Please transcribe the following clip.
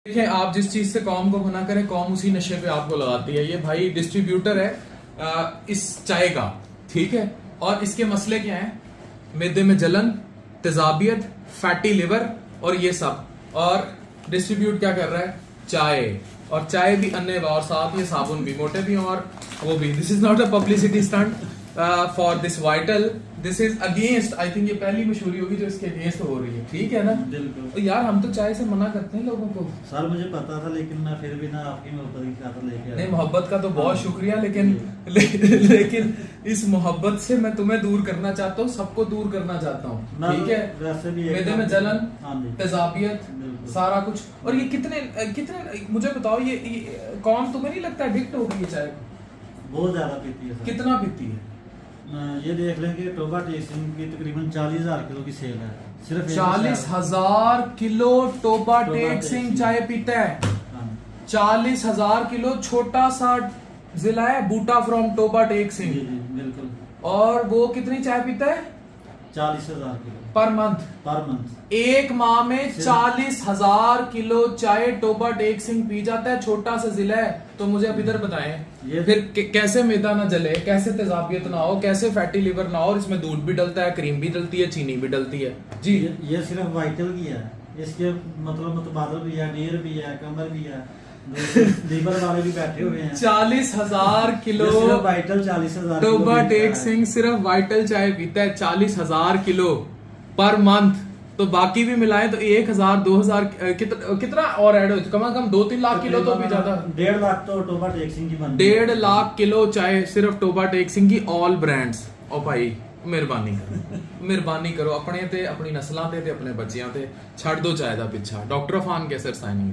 देखिए, आप जिस चीज से कौम को मना करें, कौम उसी नशे पे आपको लगाती है। ये भाई डिस्ट्रीब्यूटर है इस चाय का, ठीक है। और इसके मसले क्या हैं? मैदे में जलन, तेजाबियत, फैटी लिवर और ये सब। और डिस्ट्रीब्यूट क्या कर रहा है? चाय। और चाय भी अन्य और साथ ये साबुन भी, मोटे भी और वो भी। This is not a publicity stunt for this vital, this is against. I think ये पहली मशहूरी होगी जो इसके अगेंस्ट हो रही है, ठीक है ना। बिल्कुल। तो यार हम तो चाय से मना करते हैं लोगों को। सर मुझे पता था, लेकिन मैं फिर भी ना आपकी मोहब्बत की खातिर लेके आया। नहीं, मोहब्बत का तो बहुत शुक्रिया, लेकिन लेकिन इस मोहब्बत से मैं तुम्हें दूर करना चाहता हूँ, सबको दूर करना चाहता हूँ, ठीक है। वैसे भी मैदे में जलन, तेजाबियत, बिल्कुल। सारा कुछ। और ये कितने मुझे बताओ, ये कौन तुम्हें नहीं लगता एडिक्ट हो गई है चाय को? बहुत ज्यादा पीती है सर। कितना पीती है? ये देख लें कि टोबा टेस्टिंग की तकरीबन 40,000 किलो की सेल है। सिर्फ 40,000 किलो टोबा टेक सिंह चाय पीता है। 40,000 किलो। छोटा सा जिला है बूटा फ्रॉम टोबा टेक सिंह। जी जी बिल्कुल। और वो कितनी चाय पीता है? 40,000 kilo per month. Per month. एक माह में 40,000 किलो चाय टोबा टेक सिंह पी जाता है। छोटा सा जिला है। तो मुझे अब इधर बताएं, फिर कैसे मैदा ना जले, कैसे तेजाबियत ना हो, कैसे फैटी लिवर ना हो। और इसमें दूध भी डलता है, क्रीम भी डलती है, चीनी भी डलती है जी। ये सिर्फ वाइटल की है। इसके मतलब मुतबादल भी है, डेयर भी है, कमर भी है, लीवर वाले भी बैठे हुए हैं। 40,000 किलो सिर्फ वाइटल 40,000 टोबा टेक सिंह सिर्फ वाइटल चाय पीता है। 40,000 किलो पर मंथ। तो बाकी भी मिलाए तो 1,000 2,000 कितना और ऐड हो, कम से कम 2-3 लाख किलो तो भी ज्यादा। 1.5 लाख तो टोबा टेक सिंह की बनती है। 1.5 लाख किलो चाय सिर्फ टोबा टेक सिंह की, ऑल ब्रांड्स। ओ भाई मेहरबानी करो, मेहरबानी करो, अपने ते अपनी नस्लां ते अपने बच्चियां ते छड़ दो चाय दा पिछा। डॉक्टर अफान कैसर साइनिंग।